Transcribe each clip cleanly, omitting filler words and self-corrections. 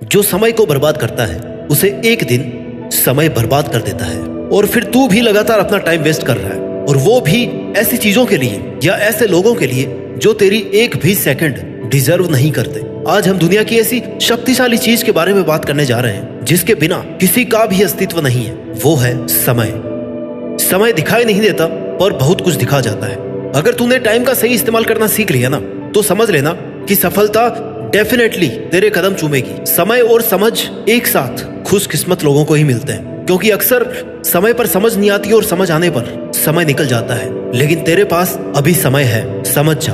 जो समय को बर्बाद करता है उसे एक दिन समय बर्बाद कर देता है। और फिर तू भी लगातार अपना टाइम वेस्ट कर रहा है, और वो भी ऐसी चीजों के लिए या ऐसे लोगों के लिए जो तेरी एक भी सेकंड डिजर्व नहीं करते। आज हम दुनिया की ऐसी शक्तिशाली चीज के बारे में बात करने जा रहे हैं जिसके बिना किसी का भी अस्तित्व नहीं है। वो है समय। समय दिखाई नहीं देता पर बहुत कुछ दिखा जाता है। अगर तूने टाइम का सही इस्तेमाल करना सीख लिया ना, तो समझ लेना कि सफलता डेफिनेटली तेरे कदम चूमेगी। समय और समझ एक साथ खुशकिस्मत लोगों को ही मिलते हैं, क्योंकि अक्सर समय पर समझ नहीं आती और समझ आने पर समय निकल जाता है। लेकिन तेरे पास अभी समय है, समझ जा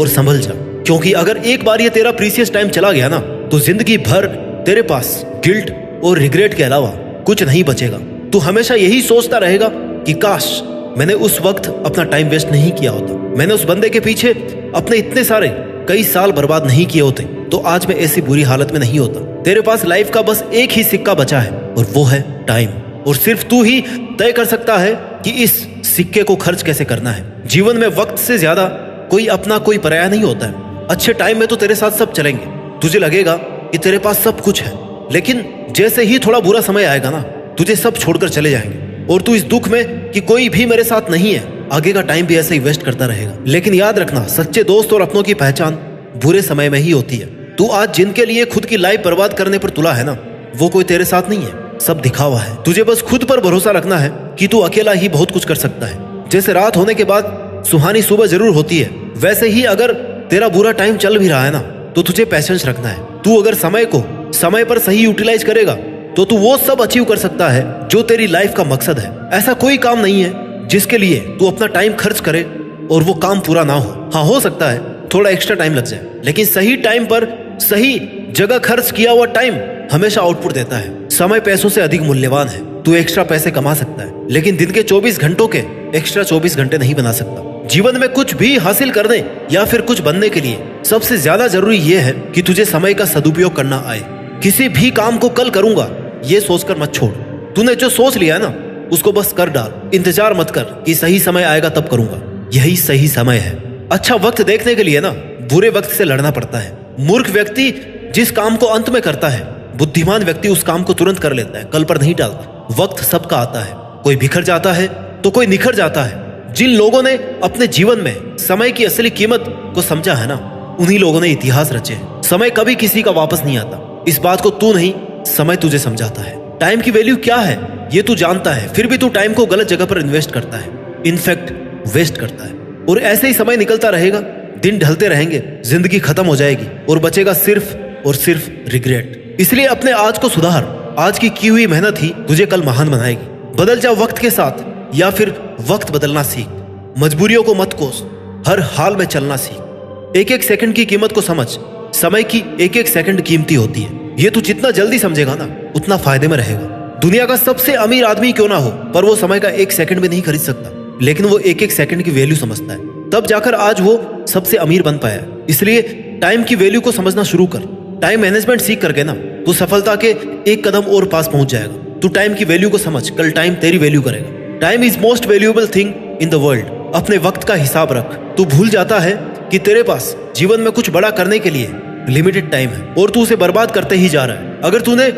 और संभल जा, क्योंकि अगर एक बार ये तेरा प्रीसियस टाइम चला गया ना, तो जिंदगी भर तेरे पास गिल्ट और रिग्रेट के अलावा कुछ नहीं बचेगा। तू हमेशा यही सोचता रहेगा कि काश मैंने उस वक्त अपना टाइम वेस्ट नहीं किया होता, मैंने उस बंदे के पीछे अपने इतने सारे कई साल बर्बाद नहीं किए होते, तो आज मैं ऐसी बुरी हालत में नहीं होता। तेरे पास लाइफ का बस एक ही सिक्का बचा है और वो है टाइम। और सिर्फ तू ही तय कर सकता है कि इस सिक्के को खर्च कैसे करना है। जीवन में वक्त से ज्यादा कोई अपना कोई पराया नहीं होता है। अच्छे टाइम में तो तेरे साथ सब चलेंगे, तुझे लगेगा कि तेरे पास सब कुछ है, लेकिन जैसे ही थोड़ा बुरा समय आएगा ना, तुझे सब छोड़कर चले जाएंगे और तू इस दुख में कि कोई भी मेरे साथ नहीं है, आगे का टाइम भी ऐसे ही वेस्ट करता रहेगा। लेकिन याद रखना, सच्चे दोस्त और अपनों की पहचान बुरे समय में ही होती है। तू आज जिनके लिए खुद की लाइफ बर्बाद करने पर तुला है ना, वो कोई तेरे साथ नहीं है, सब दिखावा है। तुझे बस खुद पर भरोसा रखना है कि तू अकेला ही बहुत कुछ कर सकता है। जैसे रात होने के बाद सुहानी सुबह जरूर होती है, वैसे ही अगर तेरा बुरा टाइम चल भी रहा है ना, तो तुझे पैशेंस रखना है। तू अगर समय को समय पर सही यूटिलाइज करेगा तो तू वो सब अचीव कर सकता है जो तेरी लाइफ का मकसद है। ऐसा कोई काम नहीं है जिसके लिए तू अपना टाइम खर्च करे और वो काम पूरा ना हो। हाँ, हो सकता है थोड़ा एक्स्ट्रा टाइम लग जाए, लेकिन सही टाइम पर सही जगह खर्च किया हुआ टाइम हमेशा आउटपुट देता है। समय पैसों से अधिक मूल्यवान है। तू एक्स्ट्रा पैसे कमा सकता है, लेकिन दिन के 24 घंटों के एक्स्ट्रा 24 घंटे नहीं बना सकता। जीवन में कुछ भी हासिल करने या फिर कुछ बनने के लिए सबसे ज्यादा जरूरी यह है कि तुझे समय का सदुपयोग करना आए। किसी भी काम को कल करूंगा ये सोचकर मत छोड़। तूने जो सोच लिया है ना, उसको बस कर डाल। इंतजार मत कर कि सही समय आएगा तब करूंगा। यही सही समय है। अच्छा वक्त देखने के लिए ना बुरे वक्त से लड़ना पड़ता है। मूर्ख व्यक्ति जिस काम को अंत में करता है, बुद्धिमान व्यक्ति उस काम को तुरंत कर लेता है, कल पर नहीं टालता। वक्त सबका आता है, कोई बिखर जाता है तो कोई निखर जाता है। जिन लोगों ने अपने जीवन में समय की असली कीमत को समझा है ना, उन्हीं लोगों ने इतिहास रचे हैं। समय कभी किसी का वापस नहीं आता। इस बात को तू नहीं, समय तुझे समझाता है। टाइम की वैल्यू क्या है ये तू जानता है, फिर भी तू टाइम को गलत जगह पर इन्वेस्ट करता है, इनफैक्ट वेस्ट करता है। और ऐसे ही समय निकलता रहेगा, दिन ढलते रहेंगे, जिंदगी खत्म हो जाएगी और बचेगा सिर्फ और सिर्फ रिग्रेट। इसलिए अपने आज को सुधार। आज की हुई मेहनत ही तुझे कल महान बनाएगी। बदल जा वक्त के साथ या फिर वक्त बदलना सीख। मजबूरियों को मत कोस, हर हाल में चलना सीख। एक एक सेकंड की कीमत को समझ। समय की एक एक सेकंड कीमती होती है। ये तू जितना जल्दी समझेगा ना, उतना फायदे में रहेगा। दुनिया का सबसे अमीर आदमी क्यों ना हो, पर वो समय का एक सेकंड भी नहीं खरीद सकता, लेकिन वो एक एक सेकंड की वैल्यू समझता है। तब जाकर आज वो सबसे अमीर बन पाया। इसलिए टाइम की वैल्यू को समझना शुरू कर। टाइम मैनेजमेंट सीख करके ना, तू सफलता के एक कदम और पास पहुंच जाएगा। तू टाइम की वैल्यू को समझ, कल टाइम तेरी वैल्यू करेगा। Time is most valuable thing in the world. अपने वक्त का हिसाब रख। तू भूल जाता है कि तेरे पास जीवन में कुछ बड़ा करने के लिए लिमिटेड टाइम है और तू उसे बर्बाद करते ही जा रहा है। अगर तूने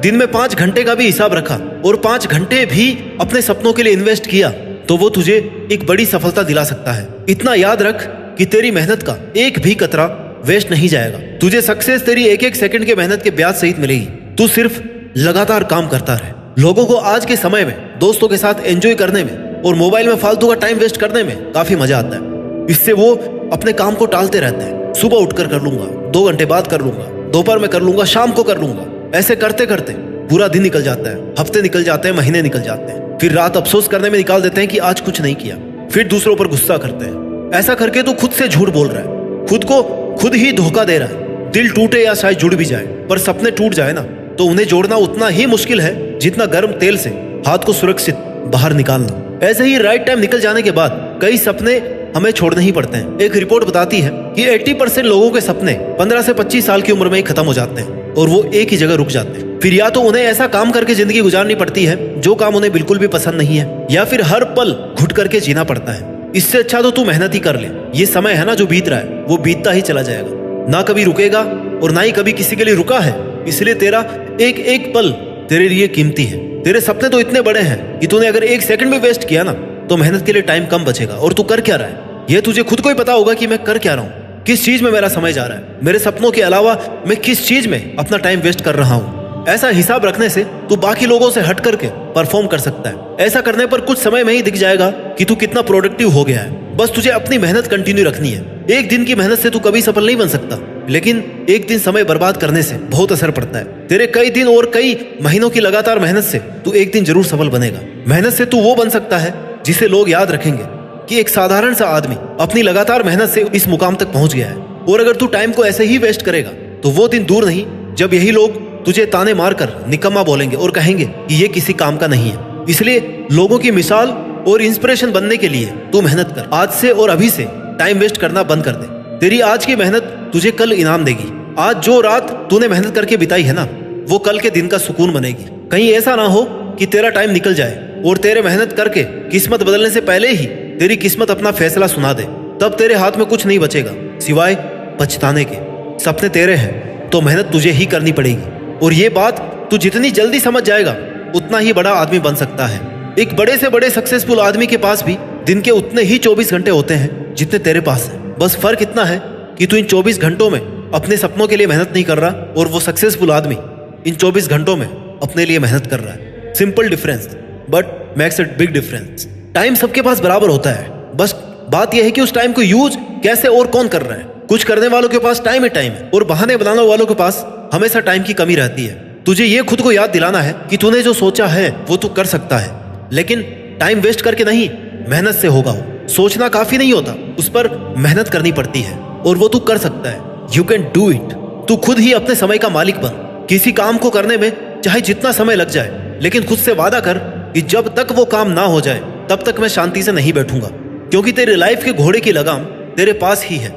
दिन में 5 घंटे का भी हिसाब रखा और 5 घंटे भी अपने सपनों के लिए इन्वेस्ट किया, तो वो तुझे एक बड़ी सफलता दिला सकता है। इतना याद रख कि तेरी मेहनत का एक भी कतरा वेस्ट नहीं जाएगा। तुझे सक्सेस तेरी एक एक सेकंड के मेहनत के ब्याज सहित मिलेगी। तू सिर्फ लगातार काम करता रहे। लोगों को आज के समय में दोस्तों के साथ एंजॉय करने में और मोबाइल में फालतू का टाइम वेस्ट करने में काफी मजा आता है। इससे वो अपने काम को टालते रहते हैं। सुबह उठकर कर लूंगा, 2 घंटे बाद कर लूंगा, दोपहर में कर लूंगा, शाम को कर लूंगा। ऐसे करते करते पूरा दिन निकल जाता है, हफ्ते निकल जाते हैं, महीने निकल जाते हैं। फिर रात अफसोस करने में निकाल देते हैं कि आज कुछ नहीं किया। फिर दूसरों पर गुस्सा करते हैं। ऐसा करके तो खुद से झूठ बोल रहा है, खुद को खुद ही धोखा दे रहा है। दिल टूटे या शायद जुड़ भी जाए, पर सपने टूट जाए ना, तो उन्हें जोड़ना उतना ही मुश्किल है जितना गर्म तेल से हाथ को सुरक्षित बाहर निकालना। ऐसे ही राइट टाइम निकल जाने के बाद कई सपने हमें छोड़ने ही पड़ते हैं। एक रिपोर्ट बताती है कि 80% लोगों के सपने 15 से 25 साल की उम्र में ही खत्म हो जाते हैं और वो एक ही जगह रुक जाते हैं। फिर या तो उन्हें ऐसा काम करके जिंदगी गुजारनी पड़ती है जो काम उन्हें बिल्कुल भी पसंद नहीं है, या फिर हर पल घुट करके जीना पड़ता है। इससे अच्छा तो तू मेहनत ही कर ले। ये समय है ना जो बीत रहा है, वो बीतता ही चला जाएगा, ना कभी रुकेगा और ना ही कभी किसी के लिए रुका है। इसलिए तेरा एक एक पल तेरे लिए कीमती है। तेरे सपने तो इतने बड़े हैं कि तूने अगर एक सेकंड भी वेस्ट किया ना तो मेहनत के लिए टाइम कम बचेगा। और तू कर क्या रहा है ये तुझे खुद को ही पता होगा कि मैं कर क्या रहा हूँ, किस चीज में मेरा समय जा रहा है, मेरे सपनों के अलावा मैं किस चीज में अपना टाइम वेस्ट कर रहा हूँ। ऐसा हिसाब रखने से तू बाकी लोगों से हट करके परफॉर्म कर सकता है। ऐसा करने पर कुछ समय में ही दिख जाएगा कि तू कितना प्रोडक्टिव हो गया है। बस तुझे अपनी मेहनत कंटिन्यू रखनी है। एक दिन की मेहनत से तू कभी सफल नहीं बन सकता, लेकिन एक दिन समय बर्बाद करने से बहुत असर पड़ता है। तेरे कई दिन और कई महीनों की लगातार मेहनत से तू एक दिन जरूर सफल बनेगा। मेहनत से तू वो बन सकता है जिसे लोग याद रखेंगे कि एक साधारण सा आदमी अपनी लगातार मेहनत से इस मुकाम तक पहुंच गया है। और अगर तू टाइम को ऐसे ही वेस्ट करेगा तो वो दिन दूर नहीं जब यही लोग तुझे ताने मारकर निकम्मा बोलेंगे और कहेंगे कि ये किसी काम का नहीं है। इसलिए लोगों की मिसाल और इंस्पिरेशन बनने के लिए तू मेहनत कर। आज से और अभी से टाइम वेस्ट करना बंद कर दे। तेरी आज की मेहनत तुझे कल इनाम देगी। आज जो रात तूने मेहनत करके बिताई है ना, वो कल के दिन का सुकून बनेगी। कहीं ऐसा ना हो कि तेरा टाइम निकल जाए और तेरे मेहनत करके किस्मत बदलने से पहले ही तेरी किस्मत अपना फैसला सुना दे। तब तेरे हाथ में कुछ नहीं बचेगा सिवाय पछताने के। सपने तेरे हैं तो मेहनत तुझे ही करनी पड़ेगी। और ये बात तू जितनी जल्दी समझ जाएगा उतना ही बड़ा आदमी बन सकता है। एक बड़े से बड़े सक्सेसफुल आदमी के पास भी दिन के उतने ही 24 घंटे होते हैं जितने तेरे पास है। बस फर्क इतना है कि तू इन 24 घंटों में अपने सपनों के लिए मेहनत नहीं कर रहा और वो सक्सेसफुल आदमी इन 24 घंटों में अपने लिए मेहनत कर रहा है। Simple difference but makes it big difference. Time सबके पास बराबर होता है, बस बात यह है कि उस टाइम को यूज कैसे और कौन कर रहा है। कुछ करने वालों के पास टाइम ही टाइम है और बहाने बनाने वालों के पास हमेशा टाइम की कमी रहती है। तुझे ये खुद को याद दिलाना है कि तूने जो सोचा है वो तू कर सकता है, लेकिन टाइम वेस्ट करके नहीं, मेहनत से होगा। वो सोचना काफी नहीं होता, उस पर मेहनत करनी पड़ती है और वो तू कर सकता है। You can do it. तू खुद ही अपने समय का मालिक बन। किसी काम को करने में चाहे जितना समय लग जाए, लेकिन खुद से वादा कर कि जब तक वो काम ना हो जाए तब तक मैं शांति से नहीं बैठूंगा, क्योंकि तेरे लाइफ के घोड़े की लगाम तेरे पास ही है।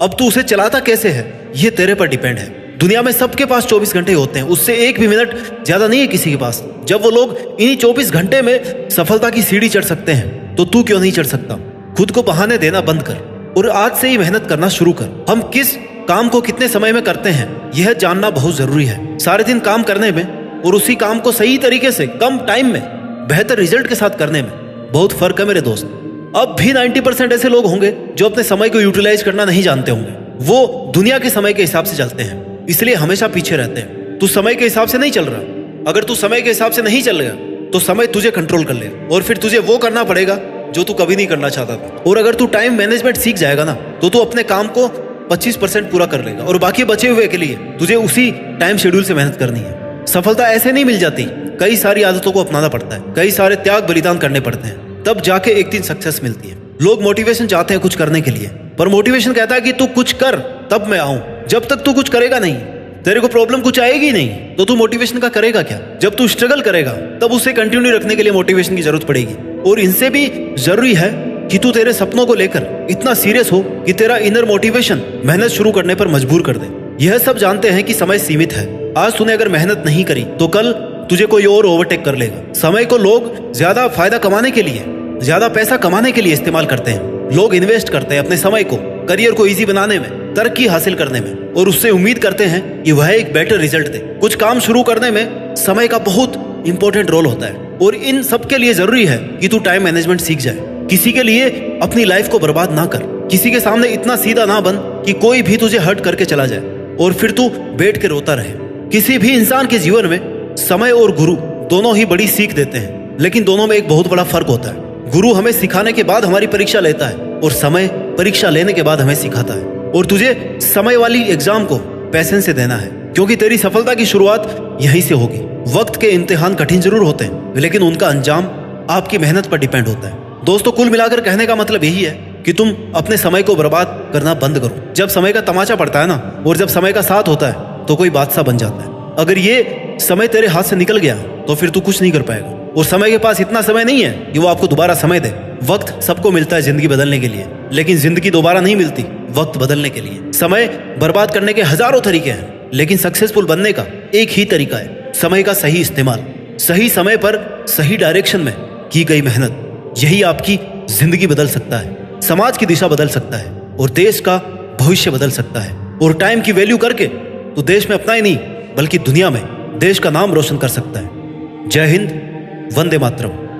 अब तू उसे चलाता कैसे है ये तेरे पर डिपेंड है। दुनिया में सबके पास 24 घंटे होते हैं, उससे एक भी मिनट ज्यादा नहीं है किसी के पास। जब वो लोग इन्हीं 24 घंटे में सफलता की सीढ़ी चढ़ सकते हैं तो तू क्यों नहीं चढ़ सकता। खुद को बहाने देना बंद कर और आज से ही मेहनत करना शुरू कर। हम किस काम को कितने समय में करते हैं यह जानना बहुत जरूरी है। सारे दिन काम करने में और उसी काम को सही तरीके से कम टाइम में बेहतर रिजल्ट के साथ करने में बहुत फर्क है मेरे दोस्त। अब भी 90% ऐसे लोग होंगे जो अपने समय को यूटिलाइज करना नहीं जानते होंगे। वो दुनिया के समय के हिसाब से चलते हैं, इसलिए हमेशा पीछे रहते हैं। तू समय के हिसाब से नहीं चल रहा। अगर तू समय के हिसाब से नहीं चल रहा तो समय तुझे कंट्रोल कर लेगा और फिर तुझे वो करना पड़ेगा जो तू कभी नहीं करना चाहता था। और अगर तू टाइम मैनेजमेंट सीख जाएगा ना तो तू अपने काम को 25% पूरा कर लेगा और बाकी बचे हुए के लिए तुझे उसी टाइम शेड्यूल से मेहनत करनी है। सफलता ऐसे नहीं मिल जाती, कई सारी आदतों को अपनाना पड़ता है, कई सारे त्याग बलिदान करने पड़ते हैं, तब जाके एक दिन सक्सेस मिलती है। लोग मोटिवेशन चाहते हैं कुछ करने के लिए, पर मोटिवेशन कहता है कि तू कुछ कर तब मैं आऊं। जब तक तू कुछ करेगा नहीं, तेरे को प्रॉब्लम कुछ आएगी नहीं, तो तू मोटिवेशन का करेगा क्या। जब तू स्ट्रगल करेगा तब उसे कंटिन्यू रखने के लिए मोटिवेशन की जरूरत पड़ेगी। और इनसे भी जरूरी है कि तू तेरे सपनों को लेकर इतना सीरियस हो कि तेरा इनर मोटिवेशन मेहनत शुरू करने पर मजबूर कर दे। यह सब जानते हैं कि समय सीमित है। आज तूने अगर मेहनत नहीं करी तो कल तुझे कोई और ओवरटेक कर लेगा। समय को लोग ज्यादा फायदा कमाने के लिए, ज्यादा पैसा कमाने के लिए इस्तेमाल करते हैं। लोग इन्वेस्ट करते हैं अपने समय को करियर को इजी बनाने में, तरक्की हासिल करने में, और उससे उम्मीद करते हैं कि वह एक बेटर रिजल्ट दे। कुछ काम शुरू करने में समय का बहुत इंपॉर्टेंट रोल होता है और इन सब के लिए जरूरी है कि तू टाइम मैनेजमेंट सीख जाए। किसी के लिए अपनी लाइफ को बर्बाद ना कर। किसी के सामने इतना सीधा ना बन कि कोई भी तुझे हर्ट करके चला जाए और फिर तू बैठ के रोता रहे। किसी भी इंसान के जीवन में समय और गुरु दोनों ही बड़ी सीख देते हैं, लेकिन दोनों में एक बहुत बड़ा फर्क होता है। गुरु हमें सिखाने के बाद हमारी परीक्षा लेता है और समय परीक्षा लेने के बाद हमें सिखाता है। और तुझे समय वाली एग्जाम को पैसेंस से देना है, क्योंकि तेरी सफलता की शुरुआत यहीं से होगी। वक्त के इम्तिहान कठिन जरूर होते हैं, लेकिन उनका अंजाम आपकी मेहनत पर डिपेंड होता है। दोस्तों, कुल मिलाकर कहने का मतलब यही है कि तुम अपने समय को बर्बाद करना बंद करो। जब समय का तमाचा पड़ता है ना, और जब समय का साथ होता है तो कोई बादशाह बन जाता है। अगर ये समय तेरे हाथ से निकल गया तो फिर तू कुछ नहीं कर पाएगा। और समय के पास इतना समय नहीं है कि वो आपको दोबारा समय दे। वक्त सबको मिलता है जिंदगी बदलने के लिए, लेकिन जिंदगी दोबारा नहीं मिलती वक्त बदलने के लिए। समय बर्बाद करने के हजारों तरीके हैं, लेकिन सक्सेसफुल बनने का एक ही तरीका है, समय का सही इस्तेमाल। सही समय पर सही डायरेक्शन में की गई मेहनत, यही आपकी जिंदगी बदल सकता है, समाज की दिशा बदल सकता है और देश का भविष्य बदल सकता है। और टाइम की वैल्यू करके तो देश में अपना ही नहीं, बल्कि दुनिया में देश का नाम रोशन कर सकता है। जय हिंद, वंदे मातरम।